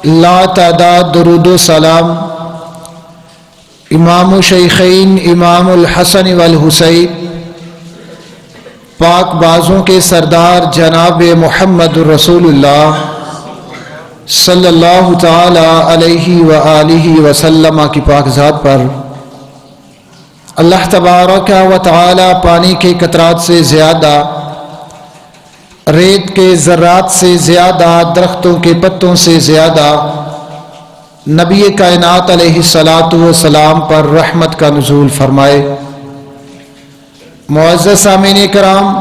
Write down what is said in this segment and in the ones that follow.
لا تعداد درود و سلام امام شیخین امام الحسن والحسین پاک بازوں کے سردار جناب محمد رسول اللہ صلی اللہ تعالی علیہ وآلہ وسلم کی پاک ذات پر اللہ تبارک و تعالی پانی کے قطرات سے زیادہ، ریت کے ذرات سے زیادہ، درختوں کے پتوں سے زیادہ نبی کائنات علیہ الصلاۃ والسلام پر رحمت کا نزول فرمائے۔ معزز سامعین کرام،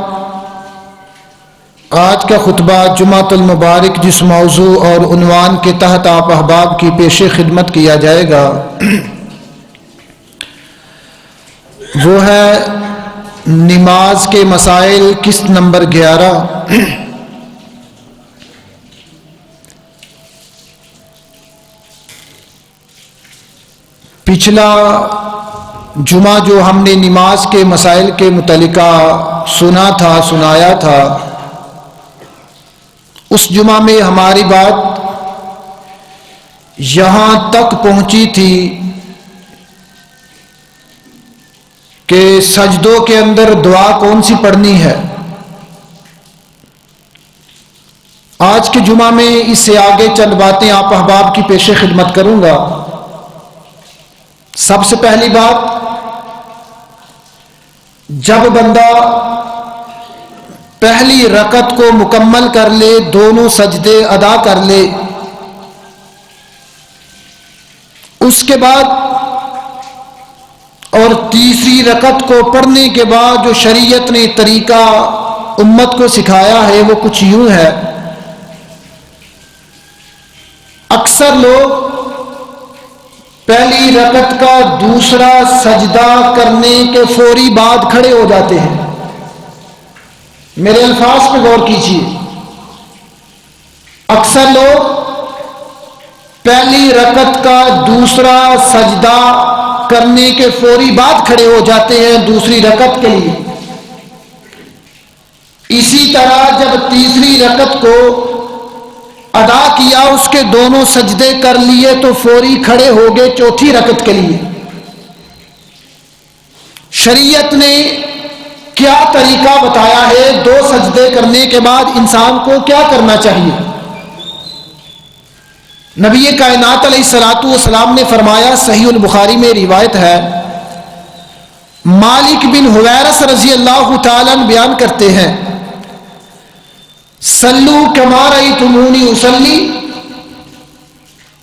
آج کا خطبہ جمعۃ المبارک جس موضوع اور عنوان کے تحت آپ احباب کی پیش خدمت کیا جائے گا وہ ہے نماز کے مسائل، قسط نمبر 11۔ پچھلا جمعہ جو ہم نے نماز کے مسائل کے متعلقہ سنایا تھا، اس جمعہ میں ہماری بات یہاں تک پہنچی تھی کہ سجدوں کے اندر دعا کون سی پڑھنی ہے۔ آج کے جمعہ میں اس سے آگے چند باتیں آپ احباب کی پیش خدمت کروں گا۔ سب سے پہلی بات، جب بندہ پہلی رکعت کو مکمل کر لے، دونوں سجدے ادا کر لے، اس کے بعد اور تیسری رکعت کو پڑھنے کے بعد جو شریعت نے طریقہ امت کو سکھایا ہے وہ کچھ یوں ہے۔ اکثر لوگ پہلی رکعت کا دوسرا سجدہ کرنے کے فوری بعد کھڑے ہو جاتے ہیں۔ میرے الفاظ پہ غور کیجیے، اکثر لوگ پہلی رکعت کا دوسرا سجدہ کرنے کے فوری بعد کھڑے ہو جاتے ہیں دوسری رکعت کے لیے۔ اسی طرح جب تیسری رکعت کو ادا کیا، اس کے دونوں سجدے کر لیے تو فوری کھڑے ہو گئے چوتھی رکعت کے لیے۔ شریعت نے کیا طریقہ بتایا ہے دو سجدے کرنے کے بعد انسان کو کیا کرنا چاہیے؟ نبی کائنات علیہ الصلاۃ والسلام نے فرمایا، صحیح البخاری میں روایت ہے، مالک بن حویرث رضی اللہ تعالیٰ عنہ بیان کرتے ہیں، صلو کما رأیتمونی اصلی،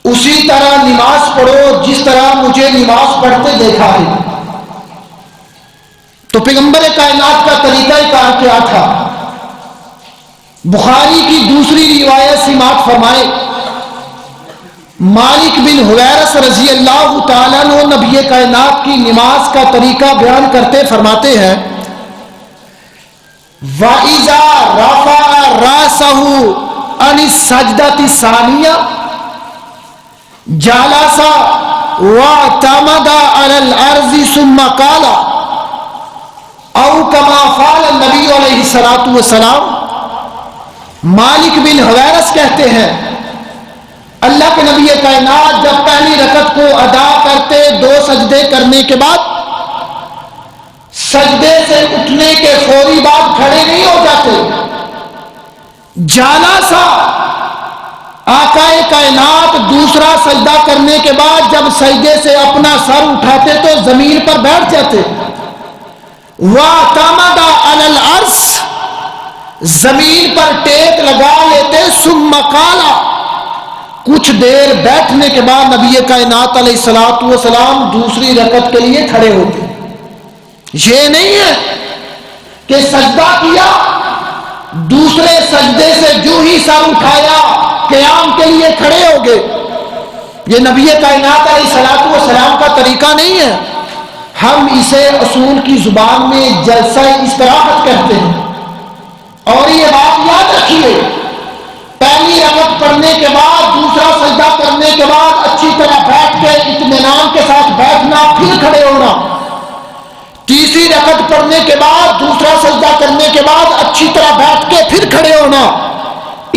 اسی طرح نماز پڑھو جس طرح مجھے نماز پڑھتے دیکھا ہے۔ تو پیغمبر کائنات کا طریقہ کار کیا تھا؟ بخاری کی دوسری روایت سماعت فرمائے، مالک بن حویرث رضی اللہ تعالیٰ عنہ نبی کائنات کی نماز کا طریقہ بیان کرتے فرماتے ہیں، وَإِذَا رَفَعَ رَأْسَهُ عَنِ السَّجْدَةِ الثَّانِيَةِ جَلَسَ وَاعْتَمَدَ عَلَى الْأَرْضِ ثُمَّ قَالَ أَوْ كَمَا قَالَ النَّبِيُّ علیہ الصلاۃ والسلام۔ مالک بن حویرث کہتے ہیں، اللہ کے نبی کائنات جب پہلی رکعت کو ادا کرتے، دو سجدے کرنے کے بعد سجدے سے اٹھنے کے فوری بعد کھڑے نہیں ہو جاتے، جالسا، آقا کائنات دوسرا سجدہ کرنے کے بعد جب سجدے سے اپنا سر اٹھاتے تو زمین پر بیٹھ جاتے، وَاعْتَمَدَ عَلَى الْأَرْضِ، زمین پر ٹیک لگا لیتے، ثُمَّ قَالَ، کچھ دیر بیٹھنے کے بعد نبی کائنات علیہ الصلاۃ والسلام دوسری رکعت کے لیے کھڑے ہوتے۔ یہ نہیں ہے کہ سجدہ کیا، دوسرے سجدے سے جو ہی سر اٹھایا قیام کے لیے کھڑے ہو گئے۔ یہ نبی کائنات علیہ الصلاۃ والسلام کا طریقہ نہیں ہے۔ ہم اسے اصول کی زبان میں جلسہ استراحت کہتے ہیں۔ اور یہ بات یاد رکھیے، پہلی رکعت پڑھنے کے بعد دوسرا سجدہ کرنے کے بعد اچھی طرح بیٹھ کے اطمینان کے ساتھ بیٹھنا، پھر کھڑے ہونا، تیسری رکعت پڑھنے کے بعد دوسرا سجدہ کرنے کے بعد اچھی طرح بیٹھ کے پھر کھڑے ہونا،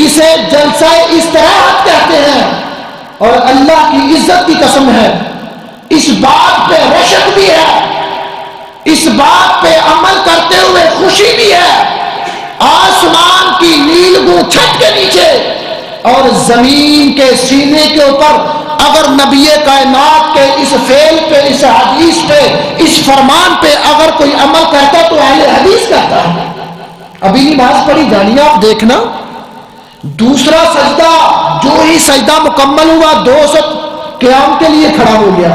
اسے جلسہ استراحت کہتے ہیں۔ اور اللہ کی عزت کی قسم ہے، اس بات پہ رشک بھی ہے، اس بات پہ عمل کرتے ہوئے خوشی بھی ہے، آسمان کی نیلگوں چھت کے نیچے اور زمین کے سینے کے اوپر اگر نبی کائنات کے اس فعل پہ، اس حدیث پہ، اس فرمان پہ اگر کوئی عمل کرتا تو اہل حدیث کرتا ہے۔ ابھی نماز پڑھی جانی، آپ دیکھنا دوسرا سجدہ جو ہی سجدہ مکمل ہوا 2 وقت قیام کے لیے کھڑا ہو گیا،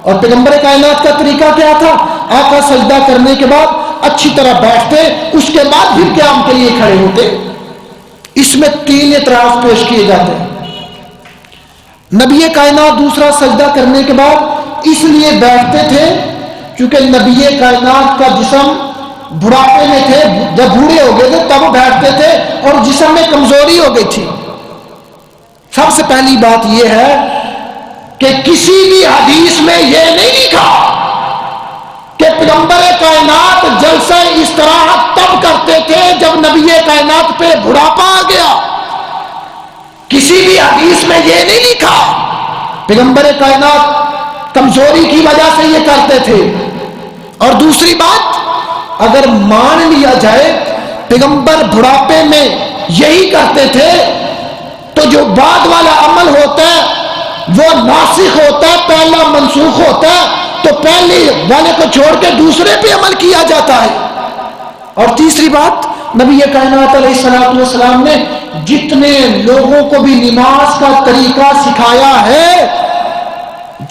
اور پیغمبر کائنات کا طریقہ کیا تھا؟ آقا سجدہ کرنے کے بعد اچھی طرح بیٹھتے، اس کے بعد پھر قیام کے لیے کھڑے ہوتے۔ اس میں 3 اعتراض پیش کیے جاتے ہیں۔ نبی کائنات دوسرا سجدہ کرنے کے بعد اس لیے بیٹھتے تھے کیونکہ نبی کائنات کا جسم بڑھاپے میں تھے، جب بوڑھے ہو گئے تھے تب بیٹھتے تھے اور جسم میں کمزوری ہو گئی تھی۔ سب سے پہلی بات یہ ہے کہ کسی بھی حدیث میں یہ نہیں لکھا کہ پیغمبر کائنات جلسہ استراحت تب کرتے تھے جب نبی کائنات پہ بڑھاپا آ گیا۔ کسی بھی حدیث میں یہ نہیں لکھا پیغمبر کائنات کمزوری کی وجہ سے یہ کرتے تھے۔ اور دوسری بات، اگر مان لیا جائے پیغمبر بڑھاپے میں یہی کرتے تھے تو جو بعد والا عمل ہوتا ہے وہ ناسخ ہوتا ہے، پہلا منسوخ ہوتا ہے، تو پہلے والے کو چھوڑ کے دوسرے پہ عمل کیا جاتا ہے۔ اور تیسری بات، نبی کائنات علیہ السلام نے جتنے لوگوں کو بھی نماز کا طریقہ سکھایا ہے،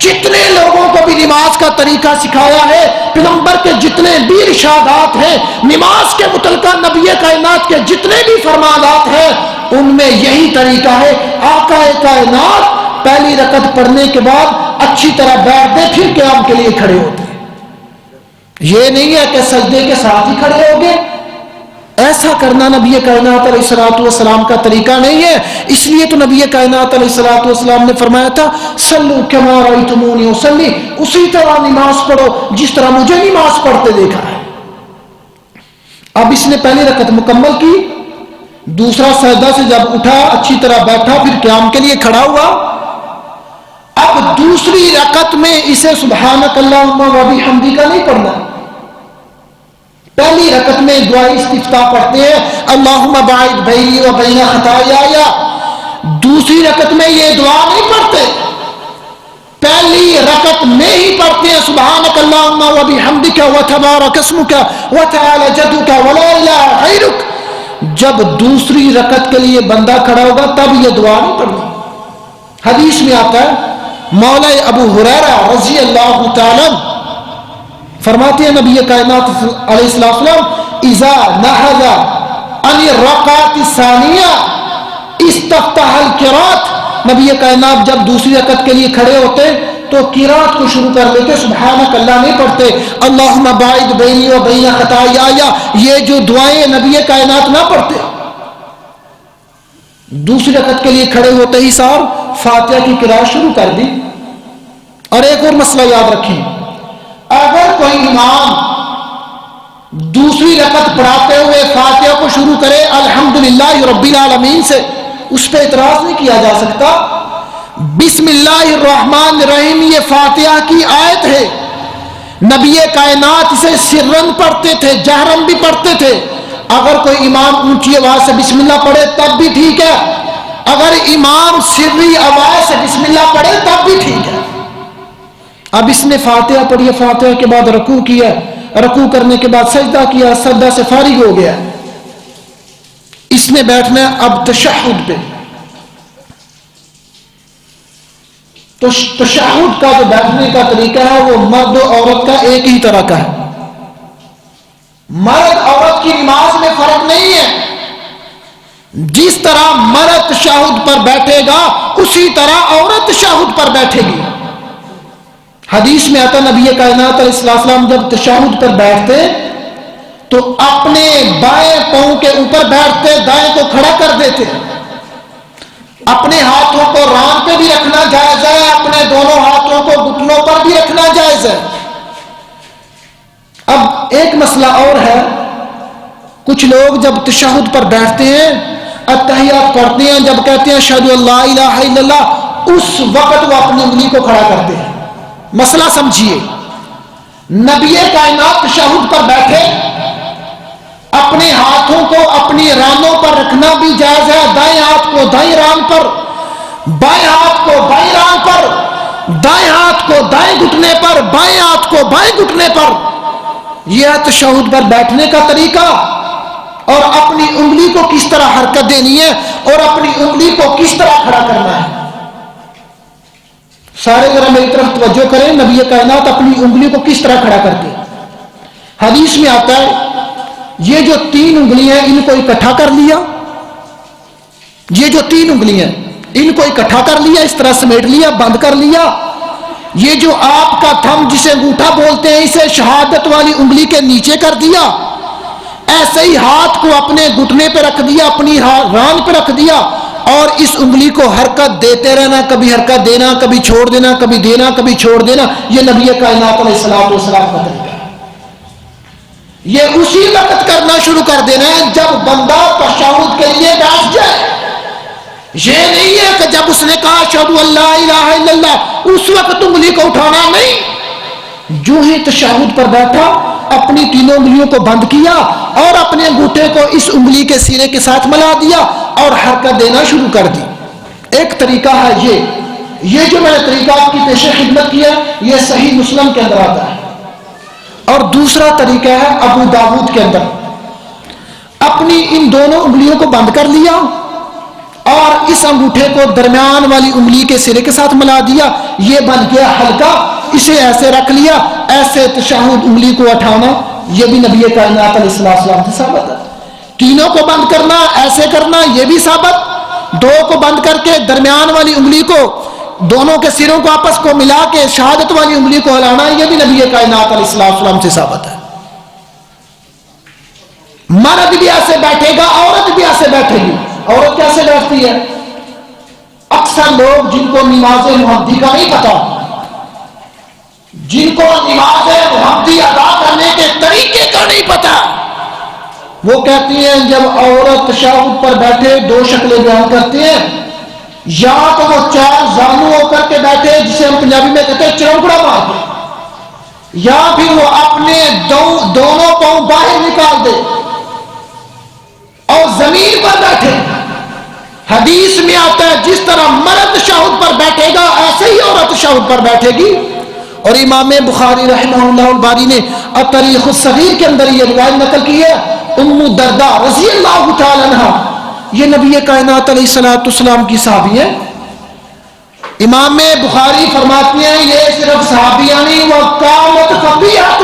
جتنے لوگوں کو بھی نماز کا طریقہ سکھایا ہے، پیغمبر کے جتنے بھی ارشادات ہیں نماز کے متعلقہ، نبی کائنات کے جتنے بھی فرمانات ہیں، ان میں یہی طریقہ ہے۔ آقا کائنات پہلی رکعت پڑھنے کے بعد اچھی طرح بیٹھتے پھر قیام کے لیے کھڑے ہوتے۔ یہ نہیں ہے کہ سجدے کے ساتھ ہی کھڑے ہو گئے، ایسا کرنا نبی کائنات علیہ السلام کا طریقہ نہیں ہے۔ اس لیے تو نبی کائنات علیہ السلام نے فرمایا تھا صلو کما رأیتمونی اصلی، اسی طرح نماز پڑھو جس طرح مجھے نماز پڑھتے دیکھا ہے۔ اب اس نے پہلی رکعت مکمل کی، دوسرا سجدہ سے جب اٹھا اچھی طرح بیٹھا پھر قیام کے لیے کھڑا ہوا۔ اب دوسری رکعت میں اسے سبحانک اللہم و بحمدک کا نہیں پڑھنا۔ پہلی رکعت میں دعائے استفتاح پڑھتے ہیں اللہم باعد بینی و بین خطایایا، دوسری رکعت میں یہ دعا نہیں پڑھتے، پہلی رکعت میں ہی پڑھتے ہیں سبحانک اللہم و بحمدک و تبارک اسمک و تعالی جدک ولا الہ غیرک۔ جب دوسری رکعت کے لیے بندہ کھڑا ہوگا تب یہ دعا نہیں پڑھنی۔ حدیث میں آتا ہے مولا ابو ہریرہ رضی اللہ تعالی فرماتے ہیں نبی کائنات علیہ السلام اذا نہض عن الرکعۃ الثانیہ استفتح القراءۃ، نبی کائنات جب دوسری رکعت کے لیے کھڑے ہوتے تو قراءت کو شروع کر لیتے، سبحانک اللہ نہیں پڑھتے، اللہم باعد بینی و بین خطایایا، یہ جو دعائیں نبی کائنات نہ پڑھتے۔ دوسری رکعت کے لیے کھڑے ہوتے ہی صاحب فاتحہ کی قراءت شروع کر دی۔ اور ایک اور مسئلہ یاد رکھیں، اگر کوئی امام دوسری رکعت پڑھاتے ہوئے فاتحہ کو شروع کرے الحمدللہ رب العالمین سے، اس پہ اعتراض نہیں کیا جا سکتا۔ بسم اللہ الرحمن الرحیم یہ فاتحہ کی آیت ہے، نبی کائنات اسے سرن پڑھتے تھے، جہرن بھی پڑھتے تھے۔ اگر کوئی امام اونچی آواز سے بسم اللہ پڑھے تب بھی ٹھیک ہے، اگر امام سری آواز سے بسم اللہ پڑھے تب بھی ٹھیک ہے۔ اب اس نے فاتحہ پڑھی، فاتحہ کے بعد رکوع کیا، رکوع کرنے کے بعد سجدہ کیا، سجدہ سے فارغ ہو گیا، اس نے بیٹھنا ہے اب تشہد پہ۔ تو تشہد کا جو بیٹھنے کا طریقہ ہے وہ مرد و عورت کا ایک ہی طرح کا ہے، مرد عورت کی نماز میں فرق نہیں ہے۔ جس طرح مرد تشہد پر بیٹھے گا اسی طرح عورت تشہد پر بیٹھے گی۔ حدیث میں آتا نبی کائنات علیہ السلام جب تشہد پر بیٹھتے تو اپنے بائیں پاؤں کے اوپر بیٹھتے، دائیں کو کھڑا کر دیتے، اپنے ہاتھوں کو ران پہ بھی رکھنا جائز ہے، اپنے دونوں ہاتھوں کو گھٹنوں پر بھی رکھنا جائز ہے۔ اب ایک مسئلہ اور ہے، کچھ لوگ جب تشہد پر بیٹھتے ہیں، اتحیات پڑھتے ہیں، جب کہتے ہیں اشہدو ان لا الہ الا اللہ، اس وقت وہ اپنی انگلی کو کھڑا کرتے ہیں. مسئلہ سمجھیے, نبی کائنات تشہد پر بیٹھے, اپنے ہاتھوں کو اپنی رانوں پر رکھنا بھی جائز ہے, دائیں ہاتھ کو دائیں ران پر, بائیں ہاتھ کو بائیں ران پر, دائیں ہاتھ کو دائیں گھٹنے پر, بائیں ہاتھ کو بائیں گھٹنے پر. یہ ہے تشہد پر بیٹھنے کا طریقہ, اور اپنی انگلی کو کس طرح حرکت دینی ہے اور اپنی انگلی کو کس طرح کھڑا کرنا ہے. سارے ذرا میری طرف توجہ کریں, نبی کائنات اپنی انگلی کو کس طرح کھڑا کرتے ہیں. حدیث میں آتا ہے یہ جو 3 انگلیاں ان کو اکٹھا کر لیا, یہ جو 3 انگلیاں ان کو اکٹھا کر لیا, اس طرح سمیٹ لیا, بند کر لیا. یہ جو آپ کا تھم جسے انگوٹھا بولتے ہیں اسے شہادت والی انگلی کے نیچے کر دیا. ایسے ہی ہاتھ کو اپنے گھٹنے پہ رکھ دیا, اپنی ران پہ رکھ دیا, اور اس انگلی کو حرکت دیتے رہنا, کبھی حرکت دینا, کبھی چھوڑ دینا, کبھی دینا, کبھی چھوڑ دینا. یہ نبی کائنات علیہ الصلوۃ والسلام کا طریقہ ہے. یہ اسی وقت کرنا شروع کر دینا ہے جب بندہ تشہد کے لیے بیٹھ جائے. یہ نہیں ہے کہ جب اس نے کہا اشہد ان لا الہ الا اللہ اس وقت انگلی کو اٹھانا نہیں. جو ہی تشہد پر بیٹھا اپنی 3 انگلیوں کو بند کیا اور اپنے انگوٹھے کو اس انگلی کے سینے کے ساتھ ملا دیا اور حرکت دینا شروع کر دی. ایک طریقہ ہے یہ جو میں نے طریقہ آپ کی پیش خدمت کیا یہ صحیح مسلم کے اندر آتا ہے. اور دوسرا طریقہ ہے ابو داؤد کے اندر, اپنی ان دونوں انگلیوں کو بند کر لیا اور اس انگوٹھے کو درمیان والی انگلی کے سرے کے ساتھ ملا دیا. یہ بن گیا حلقہ, اسے ایسے رکھ لیا. ایسے تشہد انگلی کو اٹھانا یہ بھی نبی کائنات علیہ السلام سے ثابت ہے. تینوں کو بند کرنا, ایسے کرنا یہ بھی ثابت. 2 کو بند کر کے درمیان والی انگلی کو دونوں کے سروں کو آپس کو ملا کے شہادت والی انگلی کو ہلانا یہ بھی نبی کائنات علیہ السلام سے ثابت ہے. مرد بھی ایسے بیٹھے گا, عورت بھی ایسے بیٹھے گی. عورت کیسے بیٹھتی ہے؟ اکثر لوگ جن کو نماز محمدی کا نہیں پتا, جن کو نماز محمدی ادا کرنے کے طریقے کا نہیں پتا, وہ کہتی ہیں جب عورت تشہد پر بیٹھے 2 شکلیں بیان کرتے ہیں. یا تو وہ 4 زانو ہو کر کے بیٹھے جسے ہم پنجابی میں کہتے ہیں چرونکڑا مار کے, یا پھر وہ اپنے دونوں پاؤں باہر نکال دے اور زمین پر بیٹھے. حدیث میں آتا ہے جس طرح مرد تشہد پر بیٹھے گا ایسے ہی عورت تشہد پر بیٹھے گی. اور امام بخاری رحمہ اللہ الباری نے التاریخ الصغیر کے اندر یہ روایت نقل کی ہے. ام درداء رضی اللہ تعالی عنہا, یہ نبی کائنات علیہ الصلوۃ والسلام کی صحابی ہے. امام بخاری فرماتے ہیں یہ صرف صحابیہ نہیں, وہ کانت فقیہۃ,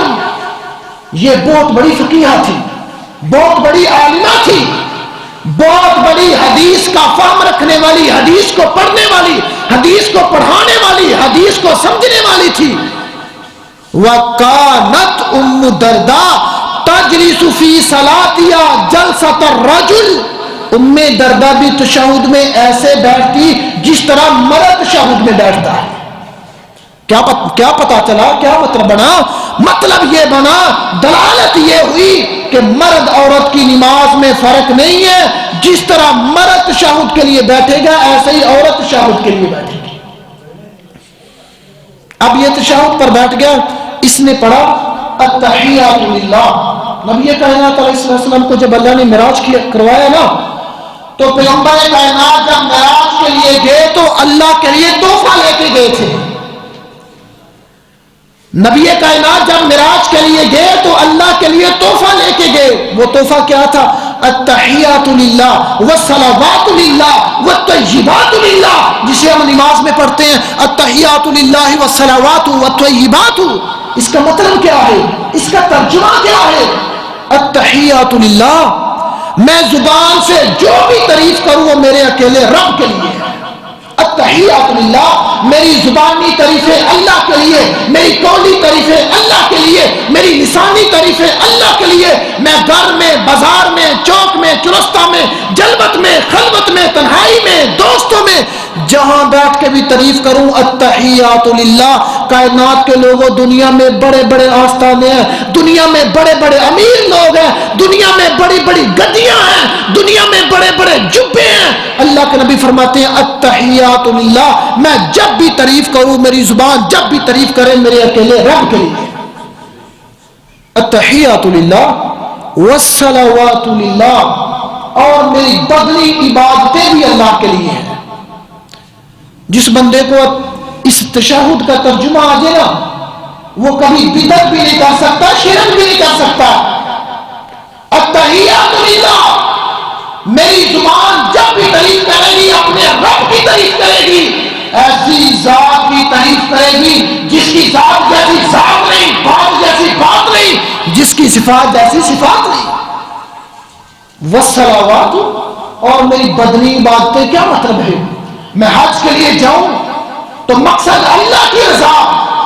یہ بہت بڑی فقیہہ تھی, بہت بڑی عالمہ تھی, بہت بڑی حدیث کا فہم رکھنے والی, حدیث کو پڑھنے والی, حدیث کو پڑھانے والی, حدیث کو سمجھنے والی تھی. وَكَانَتْ أُمُّ دَرْدَا تَجْلِسُ فِي صَلَاتِهَا جَلْسَةَ الرَّجُلِ, ام دردہ بھی تشہد میں ایسے بیٹھتی جس طرح مرد تشہد میں بیٹھتا ہے. کیا پتا چلا, کیا مطلب بنا؟ مطلب یہ بنا, دلالت یہ ہوئی کہ مرد عورت کی نماز میں فرق نہیں ہے. جس طرح مرد تشہد کے لیے بیٹھے گا ایسے ہی عورت تشہد کے لیے بیٹھے گی. اب یہ تشہد پر بیٹھ گیا, اس نے پڑھا التحیات للہ. نبی کائنات علیہ السلام کو جب اللہ نے معراج کروایا نا, تو پیغمبر کائنات جب معراج کے لیے گئے تو اللہ کے لیے تحفہ لے کے گئے تھے. نبی کائنات جب معراج کے لیے گئے تو اللہ کے لیے تحفہ لے کے گئے. وہ تحفہ کیا تھا؟ التحیات للہ والصلوات للہ والطیبات للہ, جسے ہم نماز میں پڑھتے ہیں التحیات للہ والصلوات والطیبات. اس کا مطلب کیا ہے؟ اس کا ترجمہ کیا ہے؟ التحیات للہ, میں زبان سے جو بھی تعریف کروں وہ میرے اکیلے رب کے لیے ہے. التحیات للہ, میری زبانی تعریفیں اللہ کے لیے, میری قولی تعریفیں اللہ کے لیے, میری لسانی تعریفیں اللہ کے لیے. میں گھر میں, بازار میں, چوک میں, چرستہ میں, جلوت میں, خلوت میں, تنہائی میں, دوستوں میں, جہاں بیٹھ کے بھی تعریف کروں التحیات للہ. کائنات کے لوگوں، دنیا میں بڑے بڑے آستانے ہیں، دنیا میں بڑے بڑے امیر لوگ ہیں، دنیا میں بڑی بڑی گدیاں ہیں، دنیا میں بڑے بڑے جبے ہیں. اللہ کے نبی فرماتے ہیں التحیات للہ، میں جب بھی تعریف کروں، میری زبان جب بھی تعریف کرے میرے اکیلے رب کے لیے. التحیات للہ والصلوات للہ، اور میری بدنی عبادتیں بھی اللہ کے لیے ہیں. جس بندے کو اس تشہد کا ترجمہ آ جائے نا، وہ کبھی بدعت بھی نہیں کر سکتا، شرک بھی نہیں کر سکتا. التحیات للہ، میری زبان جب بھی تعریف کرے گی اپنے رب کی تعریف کرے گی، ایسی ذات کی تعریف کرے گی جس کی ذات جیسی ذات نہیں، بات جیسی بات نہیں، جس کی صفات جیسی صفات نہیں. والصلوات، اور میری بدنی عبادتیں کیا مطلب ہے؟ میں حج کے لیے جاؤں تو مقصد اللہ کی رضا،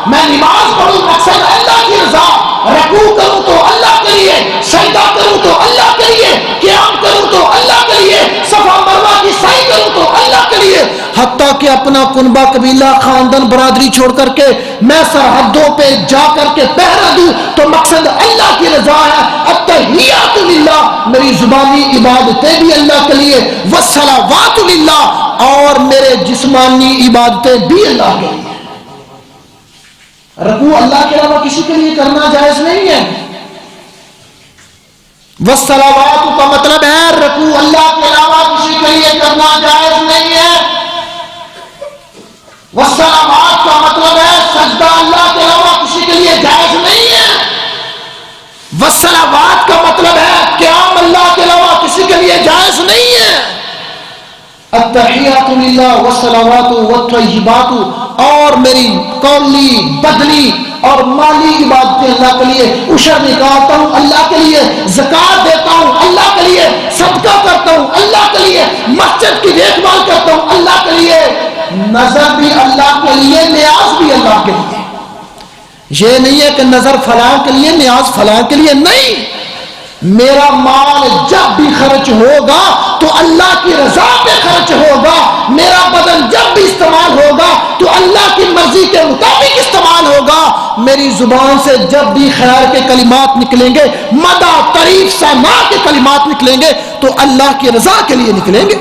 میں نماز پڑھوں مقصد اللہ کی رضا، رکوع کروں تو اللہ کے لیے، سجدہ کروں تو اللہ کے لیے، قیام کروں تو اللہ کے لیے، صفا مروہ کی سعی کروں تو اللہ کے لیے. حتیٰ کہ اپنا کنبہ قبیلہ خاندان برادری چھوڑ کر کے میں سرحدوں پہ جا کر کے پہرا دوں تو مقصد اللہ کی رضا ہے. التحیات للہ، میری زبانی عبادتیں بھی اللہ کے لیے، والصلوات للہ، اور میرے جسمانی عبادتیں بھی اللہ کے لیے. رکوع اللہ کے علاوہ کسی کے لیے کرنا جائز نہیں ہے. والصلوات کا مطلب ہے رکوع اللہ کے علاوہ کسی کے لیے کرنا جائز نہیں ہے. والصلوات کا مطلب ہے سجدہ اللہ کے علاوہ کسی کے لیے جائز نہیں ہے. والصلوات کا مطلب ہے قیام اللہ کے علاوہ کسی کے لیے جائز نہیں ہے. التحیات للہ والصلوات والطیبات، اور میری قولی، بدنی اور مالی عبادتیں اللہ کے لیے. عشر نکالتا ہوں اللہ کے لیے، زکات دیتا ہوں اللہ کے لیے، صدقہ کرتا ہوں اللہ کے لیے، مسجد کی دیکھ بھال کرتا ہوں اللہ کے لیے، نظر بھی اللہ کے لیے، نیاز بھی اللہ کے لیے. یہ نہیں ہے کہ نظر فلاں کے لیے، نیاز فلاں کے لیے، نہیں. میرا مال جب بھی خرچ ہوگا تو اللہ کی رضا پہ خرچ ہوگا. میرا بدن جب بھی استعمال ہوگا تو اللہ کی مرضی کے مطابق استعمال ہوگا. میری زبان سے جب بھی خیر کے کلمات نکلیں گے، مدح، تعریف، ثنا کے کلمات نکلیں گے تو اللہ کی رضا کے لیے نکلیں گے.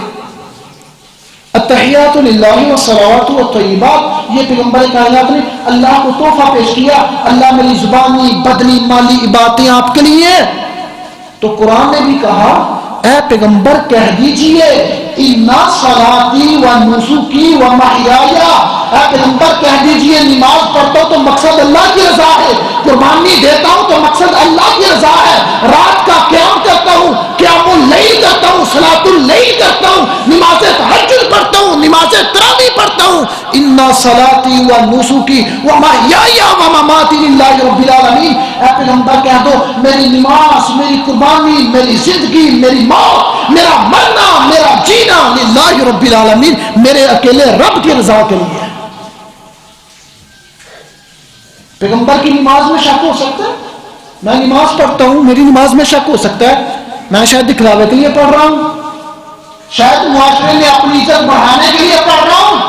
التحیات للہ والصلوات والطیبات، یہ پیغمبر کائنات نے اللہ کو تحفہ پیش کیا. اللہ میری زبانی، بدنی، مالی عبادتیں آپ کے لیے. تو قرآن نے بھی کہا اے پیغمبر کہہ دیجئے اِنَّ صَلَاتِي وَنُسُكِي وَمَحْيَايَ، اے پیغمبر کہہ دیجئے نماز پڑھتا ہوں تو مقصد اللہ کی رضا ہے، قربانی دیتا ہوں تو مقصد اللہ کی رضا ہے، رات کا قیام کرتا ہوں، قیام اللیل کرتا ہوں، صلاۃ اللیل کرتا ہوں، نماز تہجد پڑھتا ہوں، نماز تراویح پڑھتا ہوں. اِنَّ صَلَاتِي وَنُسُكِي وَمَحْيَايَ وَمَمَاتِي لِلَّهِ رَبِّ الْعَالَمِينَ. اے پیغمبر کہہ دو میری نماز، میری قربانی، میری زندگی، میری موت، میرا مرنا، میرا جینا للہ رب العالمین، میرے اکیلے رب کی رضا کے لیے. پیغمبر کی نماز میں شک ہو سکتا ہے؟ میں نماز پڑھتا ہوں، میری نماز میں شک ہو سکتا ہے. میں شاید دکھلاوے کے لیے پڑھ رہا ہوں، شاید معاشرے میں اپنی عزت بڑھانے کے لیے پڑھ رہا ہوں.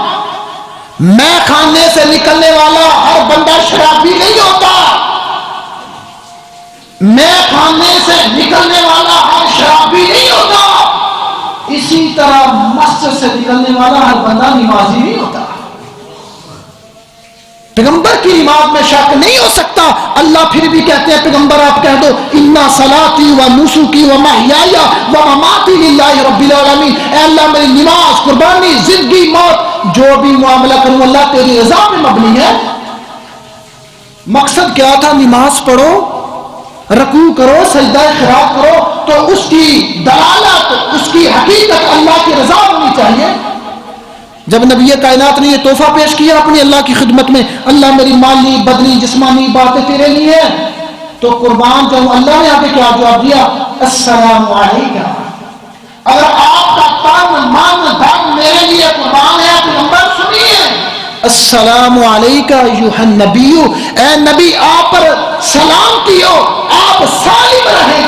میں کھانے سے نکلنے والا ہر بندہ شرابی نہیں ہوتا. میں کھانے سے نکلنے والا ہر شرابی نہیں ہوتا. اسی طرح مسجد سے نکلنے والا ہر بندہ نمازی نہیں ہوتا. پیغمبر کی نماز میں شک نہیں ہو سکتا. اللہ پھر بھی کہتے ہیں پیغمبر آپ کہہ دو اِنَّ صَلَاتِي وَنُسُكِي وَمَحْيَايَ وَمَمَاتِي لِلَّهِ رَبِّ الْعَالَمِينَ. اے اللہ میری نماز، قربانی، زندگی، موت، جو بھی معاملہ کروں اللہ تیری رضا پہ مبنی ہے. مقصد کیا تھا؟ نماز پڑھو، رکوع کرو، سجدہ خراج کرو تو اس کی دلالت، اس کی حقیقت اللہ کی رضا ہونی چاہیے. جب نبی کائنات نے یہ تحفہ پیش کیا اپنی اللہ کی خدمت میں، اللہ میری مالی، بدنی، جسمانی باتیں تیرے لیے، تو قربان جاؤں. اللہ نے آگے کیا جواب دیا؟ السلام علیکہ. اگر آپ کا تن، من، دھن میرے لیے قربان ہے پیغمبر سنیے، السلام علیکہ ایھا النبی، اے نبی آپ پر سلام کیو، آپ سالم رہیں.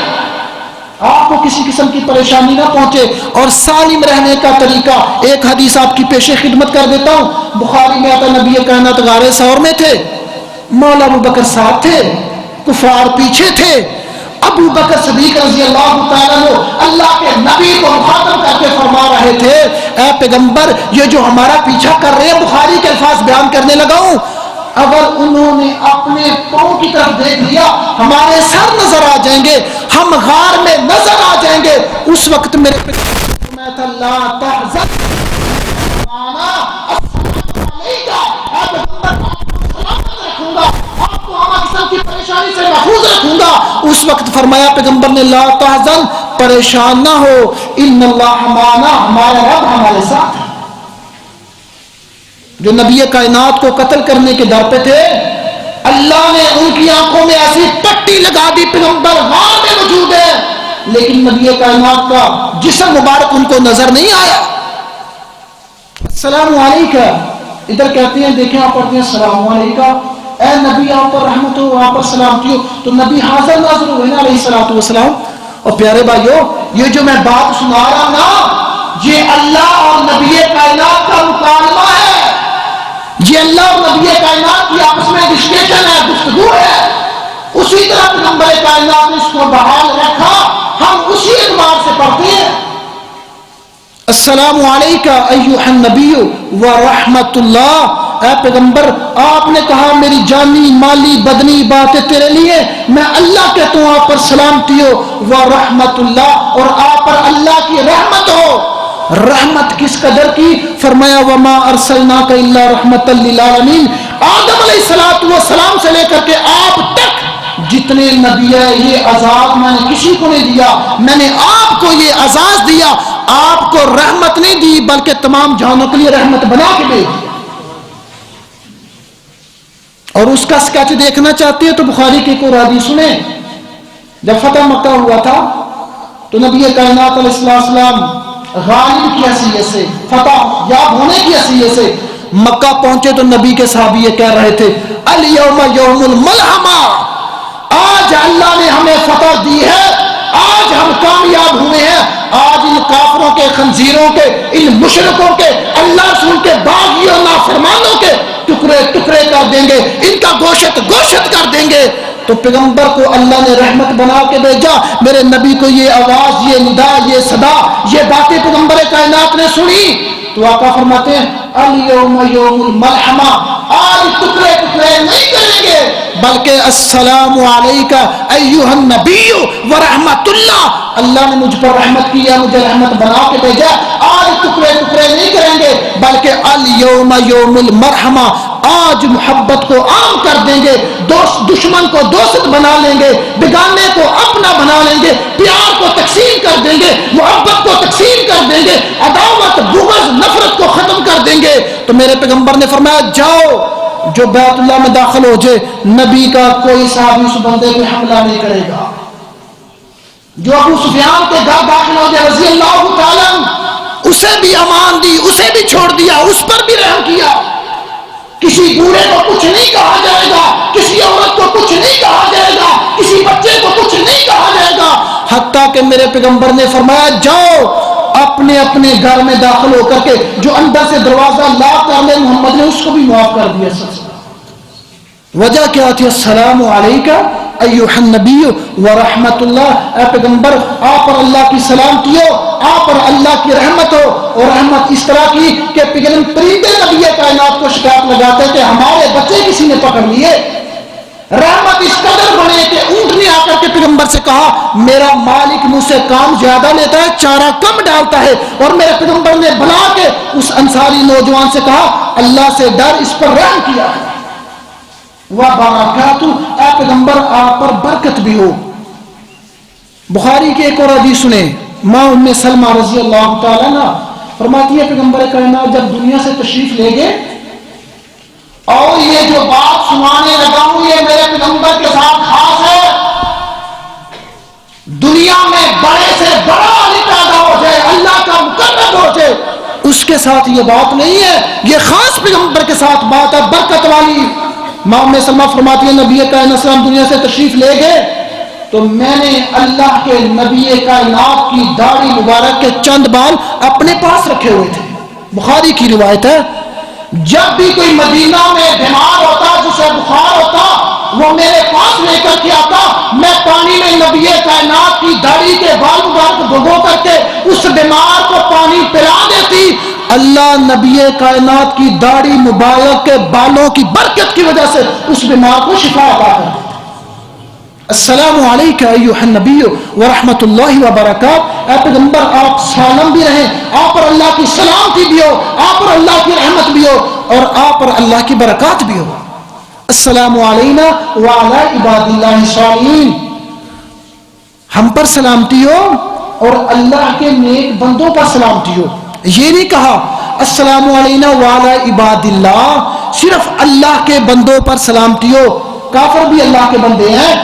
آپ کو کسی قسم کی پریشانی نہ پہنچے اور سالم رہنے کا طریقہ ایک حدیث آپ کی پیش خدمت کر دیتا ہوں۔ بخاری میں آتا نبی کائنات غار ثور میں تھے، مولا ابو بکر ساتھ تھے، کفار پیچھے تھے، ابو بکر صدیق رضی اللہ تعالیٰ عنہ اللہ کے نبی کو مخاطب کر کے فرما رہے تھے، اے پیغمبر یہ جو ہمارا پیچھا کر رہے ہیں، بخاری کے الفاظ بیان کرنے لگا ہوں، اگر انہوں نے اپنے پاؤں کی طرف دیکھ لیا ہمارے سر نظر آ جائیں گے، ہم غار میں نظر آ جائیں گے۔ اس وقت میرے میں تھا لا تحزن مانا السلام علیکہ، اے پیغمبر آپ کو سلامت رکھوں گا، آپ کو ہر قسم کی پریشانی سے محفوظ رکھوں گا۔ اس وقت فرمایا پیغمبر نے لا تحزن، پریشان نہ ہو، ان اللہ معنا، ہمارا رب ہمارے ساتھ ہے۔ جو نبی کائنات کو قتل کرنے کے ڈر پہ تھے، اللہ نے ان کی آنکھوں میں ایسی پٹی لگا دی، پیغمبر غار میں موجود ہے لیکن نبی کائنات کا جسم مبارک ان کو نظر نہیں آیا۔ السلام علیکہ، ادھر کہتے ہیں دیکھیں آپ پڑھتے ہیں السلام علیکہ، اے نبی آپ پر رحمت ہو، آپ پر سلامتی ہو، تو نبی حاضر ناظر ہوئے نا علیہ السلام۔ اور پیارے بھائیو، یہ جو میں بات سنا رہا ہوں نا، یہ اللہ اور نبی کائنات کا مکالمہ ہے، یہ اللہ اور نبی کائنات کی آپس میں ڈسکشن ہے، گفتگو ہے۔ اسی طرح پیغمبر کائنات نے اس کو بحال رکھا، ہم اسی اعتبار سے پڑھتے ہیں۔ السلام علیکہ ایھا النبی ورحمۃ اللہ، اے پیغمبر آپ نے کہا میری جانی مالی بدنی باتیں تیرے لیے، میں اللہ کہتا ہوں آپ پر سلامتی ہو، ورحمۃ اللہ، اور آپ پر اللہ کی رحمت ہو۔ رحمت کس قدر کی؟ فرمایا وما ارسلناک الا رحمۃ للعالمین، آدم علیہ السلام سے لے کر کے آپ تک جتنے نبی ہیں، یہ اعزاز میں نے کسی کو نہیں دیا، میں نے آپ کو یہ اعزاز دیا، آپ کو رحمت نہیں دی بلکہ تمام جہانوں کے لیے رحمت بنا کے بھیج دیا۔ اور اس کا سکیچ دیکھنا چاہتے ہیں تو بخاری کی ایک اور حدیث سنیں، جب فتح مکہ ہوا تھا تو نبی کائنات علیہ السلام غالب کی حیثیت سے، فتح یاب ہونے کی حیثیت سے مکہ پہنچے تو نبی کے صحابی یہ کہہ رہے تھے الیوم یوم الملحمہ، آج اللہ نے ہمیں فتح دی ہے، آج ہم کامیاب ہوئے ہیں، آج ان کافروں کے، خنزیروں کے، ان مشرکوں کے، اللہ رسول کے باغیوں نافرمانوں کے ٹکڑے ٹکڑے کر دیں گے، ان کا گوشت گوشت کر دیں گے۔ تو پیغمبر کو اللہ نے رحمت بنا کے بھیجا، میرے نبی کو یہ آواز، یہ ندا، یہ صدا، یہ باتیں پیغمبر کائنات نے سنی تو آقا فرماتے ہیں الیوم یوم الملحمہ، آج ٹکڑے ٹکڑے نہیں کریں گے بلکہ السلام علیکہ ایھا النبی ورحمۃ اللہ، اللہ نے مجھ پر رحمت کیا، مجھے رحمت بنا کے بھیجا، آج ٹکڑے ٹکڑے نہیں کریں گے بلکہ الیوم یوم المرحمہ، آج محبت کو عام کر دیں گے، دشمن کو دوست بنا لیں گے، بیگانے کو اپنا بنا لیں گے، پیار کو تقسیم کر دیں گے، محبت کو تقسیم کر دیں گے، عداوت بغض نفرت کو ختم کر دیں گے۔ تو میرے پیغمبر نے فرمایا جاؤ، جو بیت اللہ میں داخل ہو جائے نبی کا کوئی صحابی اس بندے پہ حملہ نہیں کرے گا، جو ابو سفیان کے گھر داخل ہو جائے رضی اللہ تعالیٰ اسے بھی امان دی، اسے بھی چھوڑ دیا، اس پر بھی رحم کیا، کسی بوڑھے کو کچھ نہیں کہا جائے گا، کسی عورت کو کچھ نہیں کہا جائے گا، کسی بچے کو کچھ نہیں کہا جائے گا، حتیٰ کہ میرے پیغمبر نے فرمایا جاؤ اپنے اپنے گھر میں داخل ہو کر کے جو اندر سے دروازہ لاک کر لے، محمد نے اس کو بھی معاف کر دیا۔ وجہ کیا تھی؟ السلام علیکہ ایھا النبی ورحمۃ اللہ، اے پیغمبر آپ پر اللہ کی سلامتی ہو، آپ پر اللہ کی رحمت ہو، اور رحمت اس طرح کی کہ پرندے نبی کائنات کو شکایت لگاتے کہ ہمارے بچے کسی نے پکڑ لیے، رحمت اس قدر بنے کہ اونٹ نے آ کر کے پیغمبر سے کہا میرا مالک مجھ سے کام زیادہ لیتا ہے، چارہ کم ڈالتا ہے، اور میرے پیغمبر نے بلا کے اس انصاری نوجوان سے کہا اللہ سے ڈر، اس پر رحم کیا ہے، وبرکاتہ، اے پیغمبر آپ پر برکت بھی ہو۔ بخاری کی ایک اور حدیث سنیں، ماں ام سلمہ رضی اللہ تعالیٰ عنہ فرماتی ہے پیغمبر کائنات جب دنیا سے تشریف لے گئے اور یہ جو بات سنانے لگا ہوں یہ میرے پیغمبر کے ساتھ خاص ہے، دنیا میں بڑے سے بڑا علی پیدا ہو جائے، اللہ کا مقرب ہو جائے، اس کے ساتھ یہ بات نہیں ہے، یہ خاص پیغمبر کے ساتھ بات ہے، برکت والی۔ ماں ام سلمہ فرماتی ہے نبی کائنات دنیا سے تشریف لے گئے تو تو میں نے اللہ کے نبی کائنات کی داڑھی مبارک کے چند بال اپنے پاس رکھے ہوئے تھے. بخاری کی روایت ہے جب بھی کوئی مدینہ میں بیمار ہوتا جسے بخار ہوتا وہ میرے پاس لے کر کے آتا, میں پانی میں نبی کائنات کی داڑھی کے بال مبارک بھگو کر کے اس بیمار کو پانی پلا دیتی. اللہ نبی کائنات کی داڑھی مبارک کے بالوں کی برکت کی وجہ سے اس بیمار کو شفا عطا کر دیتا. السلام علیکم ایھا النبی ورحمۃ اللہ وبرکاتہ. اے پیغمبر آپ سالم بھی رہیں, آپ پر اللہ کی سلامتی بھی ہو, آپ پر اللہ کی رحمت بھی ہو اور آپ پر اللہ کی برکات بھی ہو. السلام علینا وعلی عباد اللہ الصالحین. ہم پر سلامتی ہو اور اللہ کے نیک بندوں پر سلامتی ہو. یہ نہیں کہا السلام علینا وعلی عباد اللہ, صرف اللہ کے بندوں پر سلامتی ہو. کافر بھی اللہ کے بندے ہیں,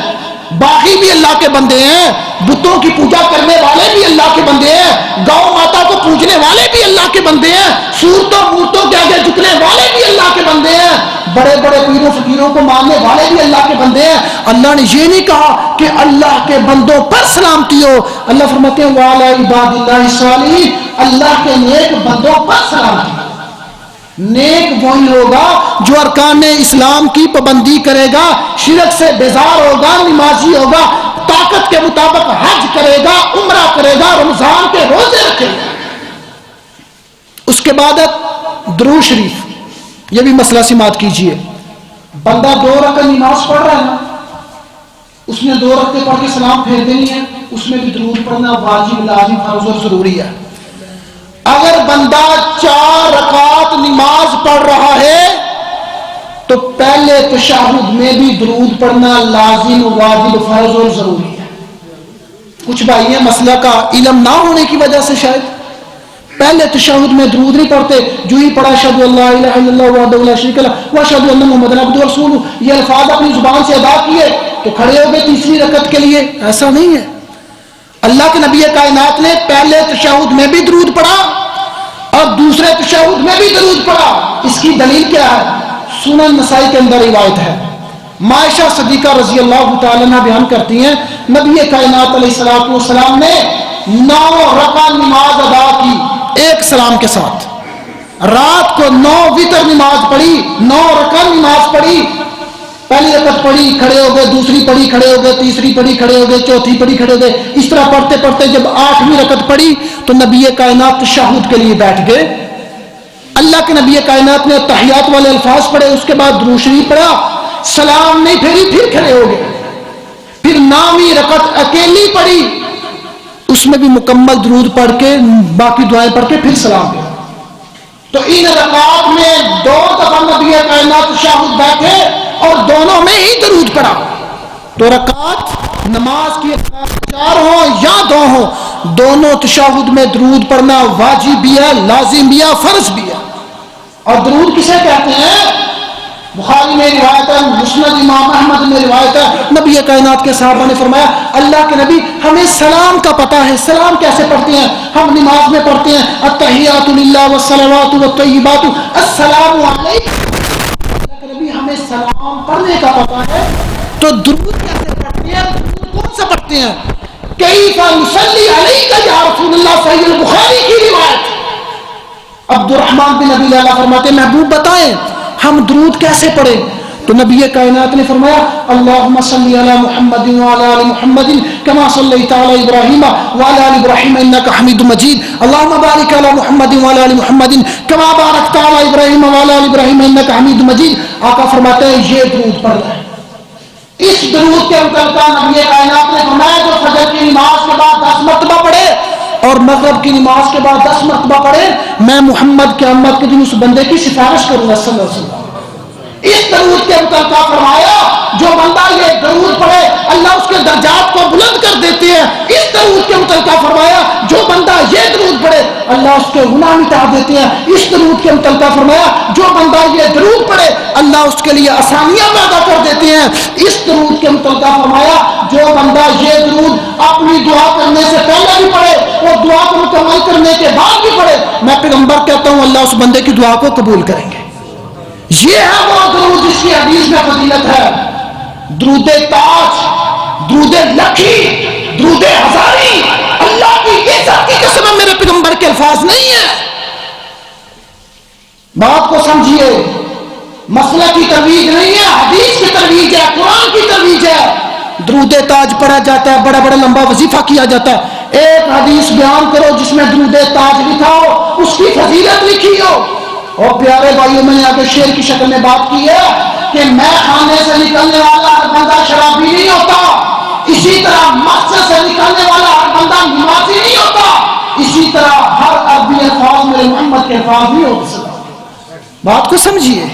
باغی بھی اللہ کے بندے ہیں, بتوں کی پوجا کرنے والے بھی اللہ کے بندے ہیں, گاؤں ماتا کو پوجنے والے بھی اللہ کے بندے ہیں, صورتوں مورتوں کے آگے جھکنے والے بھی اللہ کے بندے ہیں, بڑے بڑے پیروں فقیروں کو ماننے والے بھی اللہ کے بندے ہیں. اللہ نے یہ نہیں کہا کہ اللہ کے بندوں پر سلامتی ہو. اللہ فرماتے ہیں وعلی عباد اللہ الصالحین, اللہ کے نیک بندوں پر سلامتی. نیک وہی ہوگا جو ارکان اسلام کی پابندی کرے گا, شرک سے بیزار ہوگا, نمازی ہوگا, طاقت کے مطابق حج کرے گا, عمرہ کرے گا, رمضان کے روزے رکھے گا. اس کے بعد درود شریف, یہ بھی مسئلہ سماعت کیجئے. بندہ 2 رکعت نماز پڑھ رہا ہے نا, اس نے 2 رکعتیں پڑھ کے سلام پھیر دینی ہے, اس میں بھی درود پڑھنا واجب لازم فرض اور ضروری ہے. اگر بندہ 4 رکعت نماز پڑھ رہا ہے تو پہلے تشہد میں بھی درود پڑھنا لازم واجب فرض اور ضروری ہے. کچھ بھائی ہیں مسئلہ کا علم نہ ہونے کی وجہ سے شاید پہلے تشہد میں درود نہیں پڑھتے, جو ہی پڑھا اشہدو ان لا الہ الا اللہ وحدہ لا شریک لہ واشہدو ان محمدًا عبدہ ورسولہ, یہ الفاظ اپنی زبان سے ادا کیے تو کھڑے ہو گئے تیسری رکعت کے لیے. ایسا نہیں ہے. اللہ کے نبی کائنات نے پہلے تشہد میں بھی درود پڑھا اور دوسرے تشہد میں بھی درود پڑھا. اس کی دلیل کیا ہے؟ سنن نسائی کے اندر روایت ہے, عائشہ صدیقہ رضی اللہ تعالیٰ عنہ بیان کرتی ہیں نبی کائنات علیہ الصلوۃ والسلام نے 9 رکعت نماز ادا کی ایک سلام کے ساتھ. رات کو 9 وتر نماز پڑھی, 9 رکعت نماز پڑھی. پہلی رکعت پڑھی کھڑے ہو گئے, دوسری پڑھی کھڑے ہو گئے, تیسری پڑھی کھڑے ہو گئے, چوتھی پڑھی کھڑے ہو گئے. اس طرح پڑھتے پڑھتے جب 8ویں رکعت پڑھی تو نبی کائنات تشہد کے لیے بیٹھ گئے. اللہ کے نبی کائنات نے تحیات والے الفاظ پڑھے, اس کے بعد درود شریف پڑھا, سلام نہیں پھیری, پھر کھڑے ہو گئے. پھر 9ویں رکعت اکیلی پڑھی, اس میں بھی مکمل درود پڑھ کے باقی دعائیں پڑھ کے پھر سلام پڑھا. تو ان رکعات میں 2 دفعہ نبی کائنات تشہد بیٹھے اور دونوں میں ہی درود پڑھا. تو رکعت نماز کی 4 ہوں یا 2 ہوں, دونوں تشہد میں درود پڑھنا واجب بھی ہے, لازم بھی ہے, فرض بھی ہے. اور درود کسے کہتے ہیں؟ بخاری میں روایت ہے, مسند امام احمد میں روایت ہے, نبی کائنات کے صحابہ نے فرمایا اللہ کے نبی ہمیں سلام کا پتہ ہے, سلام کیسے پڑھتے ہیں؟ ہم نماز میں پڑھتے ہیں التحیات للہ والصلوات والطیبات السلام علیکم. اللہ کے نبی ہمیں سلام پڑھنے کا پتہ ہے, تو درود کیسے پڑھتے ہیں؟ درود کون سا پڑھتے ہیں؟ کیف نصلی علیک یا رسول اللہ, صحیح البخاری کی روایت. عبد الرحمن بن ابی لیلہ فرماتے ہیں محبوب بتائیں ہم درود کیسے پڑھیں؟ تو نبی کائنات نے فرمایا اللہم صلی علی محمد وعلی آل محمد کما صلیت علی ابراہیم وعلی آل ابراہیم انک حمید مجید, اللہم بارک علی محمد وعلی آل محمد کما بارکت علی ابراہیم وعلی آل ابراہیم انک حمید مجید. آقا فرماتے ہیں یہ درود پڑھنا ہے. اس درود کے متعلق نبی کائنات نے فرمایا جو فجر کی نماز کے بعد 10 مرتبہ پڑھے اور مغرب کی نماز کے بعد 10 مرتبہ پڑھے, میں محمد قیامت کے دن اس بندے کی سفارش کروں گا صلی اللہ علیہ وسلم. اس درود کے متعلق فرمایا جو بندہ یہ درود پڑھے اللہ اس کے درجات کو بلند کر دیتے ہیں. اس درود کے متعلق فرمایا جو بندہ یہ درود پڑھے اللہ اس کے گناہ مٹا دیتے ہیں. اس درود کے متعلق فرمایا جو بندہ یہ درود پڑھے اللہ اس کے لیے آسانیاں پیدا کر دیتے ہیں. اس درود کے متعلق فرمایا جو بندہ یہ درود اپنی دعا کرنے سے پہلے بھی پڑھے اور دعا کو مکمل کرنے کے بعد بھی پڑھے, میں پیغمبر کہتا ہوں اللہ اس بندے کی دعا کو قبول کریں گے. یہ ہے وہ درود جس کی حدیث میں فضیلت ہے. درود تاج, درود لکھی، درود ہزاری، اللہ کی عزت کی قسم میرے پیغمبر کے الفاظ نہیں ہیں. بات کو سمجھیے، مسئلہ کی ترویج نہیں ہے، حدیث کی ترویج ہے، قرآن کی ترویج ہے. درود تاج پڑھا جاتا ہے، بڑا بڑا لمبا وظیفہ کیا جاتا ہے. ایک حدیث بیان کرو جس میں درود تاج لکھا ہو، اس کی فضیلت لکھی ہو. اور پیارے بھائیوں، میں نے آگے شعر کی شکل میں بات کی ہے کہ میں خانے سے نکلنے والا ہر بندہ شرابی نہیں ہوتا، اسی طرح مسجد سے نکلنے والا ہر بندہ نمازی نہیں ہوتا، اسی طرح ہر عربی الفاظ میرے محمد کے الفاظ نہیں ہوتے. بات کو سمجھیے.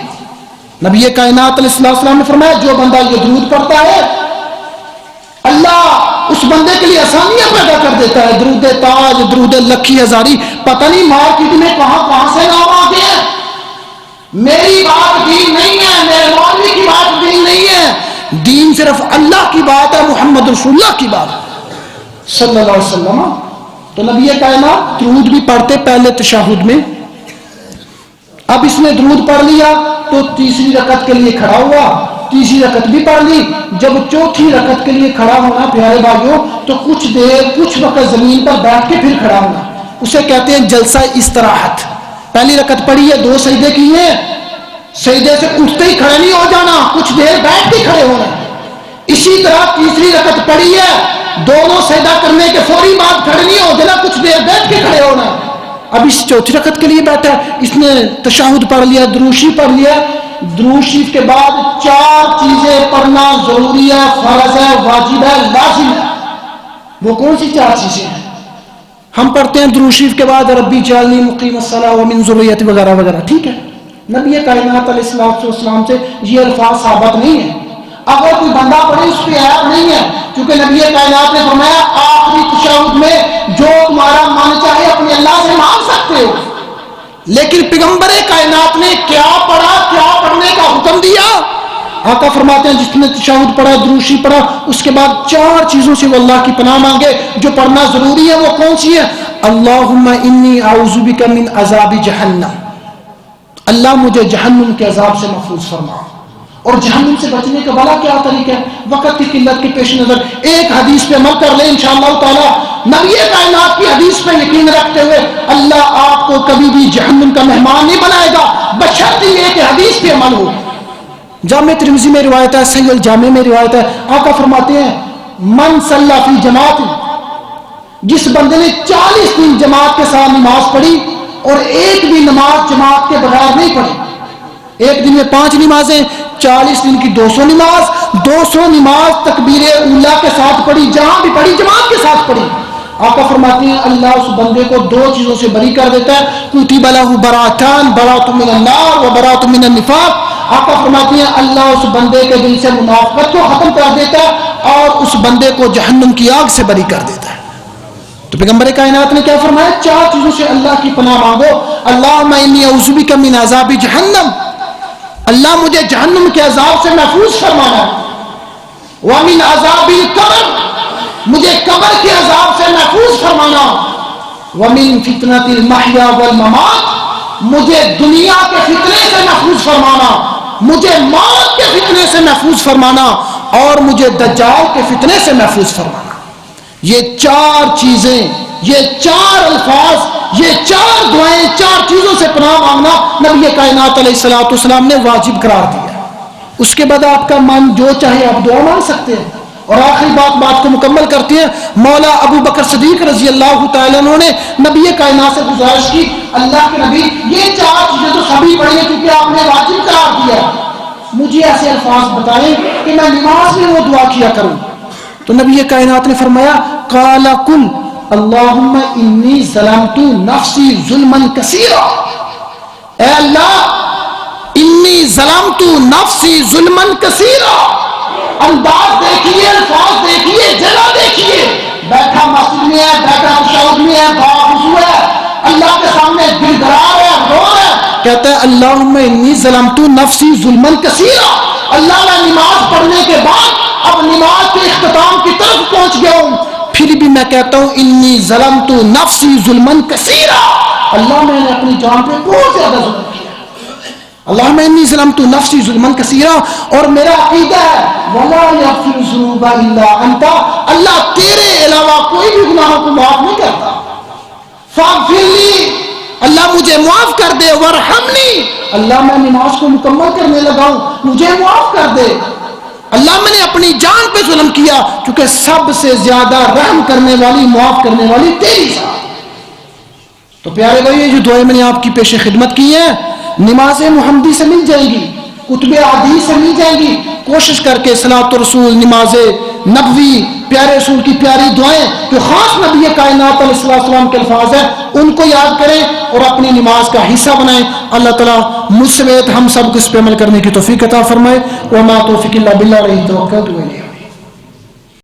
نبی کائنات علیہ السلام نے فرمایا جو بندہ یہ درود پڑھتا ہے اللہ اس بندے کے لیے آسانیاں پیدا کر دیتا ہے. درود تاج، درود لکھی ہزاری، پتہ نہیں مارکیٹ میں کہاں سے نام آ گیا. میری بات دین نہیں ہے، میرے مولوی کی بات دین نہیں ہے. دین صرف اللہ کی بات ہے، محمد رسول اللہ کی بات صلی اللہ علیہ وسلم. تو نبی کائنات درود بھی پڑھتے پہلے تشہد میں. اب اس نے درود پڑھ لیا تو تیسری رکعت کے لیے کھڑا ہوا، تیسری رکعت بھی پڑھ لی. جب چوتھی رکعت کے لیے کھڑا ہونا پیارے بھائیوں، تو کچھ دیر کچھ وقت زمین پر بیٹھ کے پھر کھڑا ہونا، اسے کہتے ہیں جلسہ استراحت. پہلی رکعت پڑھی ہے، 2 سجدے کیے ہیں، سجدے سے اٹھتے ہی کھڑے نہیں ہو جانا، کچھ دیر بیٹھ کے کھڑے ہونا. اسی طرح تیسری رکعت پڑھی ہے، دونوں سجدہ کرنے کے فوری بعد کھڑے نہیں ہو جانا، کچھ دیر بیٹھ کے کھڑے ہونا. اب اس چوتھی رکعت کے لیے بیٹھا، اس نے تشہد پڑھ لیا، درود شریف پڑھ لیا. درود شریف کے بعد 4 چیزیں پڑھنا ضروری ہے، فرض ہے، واجب ہے، لازم ہے. وہ کون سی 4 چیزیں ہیں؟ ہم پڑھتے ہیں درود شریف کے بعد ربی جعلنی مقیم الصلاۃ ومن ذریتی وغیرہ وغیرہ، ٹھیک ہے. نبی کائنات علیہ السلام سے یہ الفاظ ثابت نہیں ہیں. اگر کوئی بندہ پڑھے اس پہ عیب نہیں ہے، کیونکہ نبی کائنات نے فرمایا آخری تشہد میں جو تمہارا من چاہے اپنے اللہ سے مانگ سکتے ہو. لیکن پیغمبر کائنات نے کیا پڑھا، کیا پڑھنے کا حکم دیا؟ آقا فرماتے ہیں جس نے تشہد پڑھا، درود شریف پڑھا، اس کے بعد 4 چیزوں سے وہ اللہ کی پناہ مانگے جو پڑھنا ضروری ہے. وہ کون سی ہے؟ اللہم انی اعوذ بک من عذاب جہنم، اللہ مجھے جہنم کے عذاب سے محفوظ فرما. اور جہنم سے بچنے کا بڑا کیا طریقہ ہے؟ وقت کی قلت کے پیش نظر ایک حدیث پہ عمل کر لیں انشاءاللہ تعالی. نبی کائنات کی حدیث پہ یقین رکھتے ہوئے اللہ آپ کو کبھی بھی جہنم کا مہمان نہیں بنائے گا، بشرط یہ کہ حدیث پہ عمل ہو. جامع ترمذی میں روایت ہے، صحیح الجامع میں روایت ہے، آقا فرماتے ہیں من صلی فی جماعت، جس بندے نے 40 دن جماعت کے ساتھ نماز پڑھی اور ایک بھی نماز جماعت کے بغیر نہیں پڑھی، ایک دن میں 5 نمازیں، 40 دن کی 200 نماز، 200 نماز تکبیر اولا کے ساتھ پڑھی، جہاں بھی پڑھی جماعت کے ساتھ پڑھی. آقا فرماتے ہیں اللہ اس بندے کو 2 چیزوں سے بری کر دیتا ہے. کتب لہ براءتان، براءۃ من النار و براءۃ من النفاق. آقا فرماتے ہیں اللہ اس بندے کے دل سے منافقت کو ختم کر دیتا ہے اور اس بندے کو جہنم کی آگ سے بری کر دیتا ہے. تو پیغمبر کائنات نے کیا فرمایا؟ 4 چیزوں سے اللہ کی پناہ مانگو. اللہم انی اعوذ بک من عذاب جہنم، اللہ مجھے جہنم کے عذاب سے محفوظ فرمانا. ومن عذاب القبر، مجھے قبر کے عذاب سے محفوظ فرمانا. ومن فتنۃ المحیا والممات، مجھے دنیا کے فتنے سے محفوظ فرمانا، مجھے موت کے فتنے سے محفوظ فرمانا، اور مجھے دجال کے فتنے سے محفوظ فرمانا. یہ 4 چیزیں، یہ 4 الفاظ، یہ 4 دعائیں، 4 چیزوں سے پناہ مانگنا نبی کائنات علیہ السلام نے واجب قرار دیا. اس کے بعد آپ کا من جو چاہے آپ دعا مانگ سکتے ہیں. اور آخری بات کو مکمل کرتے ہیں. مولا ابو بکر صدیق رضی اللہ تعالیٰ عنہ نے نبی کائنات سے گزارش کی، اللہ کے نبی یہ 4 چیزیں تو سبھی پڑھی ہیں کیونکہ آپ نے واجب قرار دیا، مجھے ایسے الفاظ بتائیں کہ میں نماز میں وہ دعا کیا کروں. تو نبی کائنات نے فرمایا قال قل اللہم انی ظلمت نفسی ظلما کثیرا، اے اللہ انی ظلمت نفسی ظلما کثیرا. انداز دیکھیے، الفاظ دیکھیے، جگہ دیکھیے، بیٹھا مسجد میں ہے، بیٹھا تشہد میں ہے، باوضو ہے، اللہ کے سامنے دل گرار ہے، رو ہے، کہتا ہے اللہم انی ظلمت نفسی ظلما کثیرا. اللہ میں نماز پڑھنے کے بعد اب نماز کے اختتام کی طرف پہنچ گیا ہوں، پھر بھی میں کہتا ہوں انی ظلمت نفسی ظلما کثیرا، اللہ میں نے اپنی جان پہ بہت زیادہ ظلم کیا. اللہم انی ظلمت نفسی ظلما کثیرا، اور میرا عقیدہ ہے ولا یغفر الذنوب الا انت، اللہ تیرے علاوہ کوئی بھی گناہوں کو معاف نہیں کرتا، فاغفر لی، اللہ مجھے معاف کر دے، ورحمنی، اللہ میں نماز کو مکمل کرنے لگا ہوں مجھے معاف کر دے، اللہ میں نے اپنی جان پہ ظلم کیا کیونکہ سب سے زیادہ رحم کرنے والی معاف کرنے والی تیری ذات۔ تو پیارے بھائی یہ جو دعائیں میں نے آپ کی پیش خدمت کی ہیں نماز محمدی سے مل جائیں گی، کتب حدیث سے مل جائیں گی، کوشش کر کے صلاۃ الرسول، نماز نبوی، پیارے رسول کی پیاری دعائیں جو خاص نبی کائنات علیہ السلام کے الفاظ ہیں ان کو یاد کریں اور اپنی نماز کا حصہ بنائیں۔ اللہ تعالیٰ مجھ سمیت ہم سب کو اس پہ عمل کرنے کی توفیق عطا فرمائے۔ وما توفیق الا باللہ علیہ توکلت و الیہ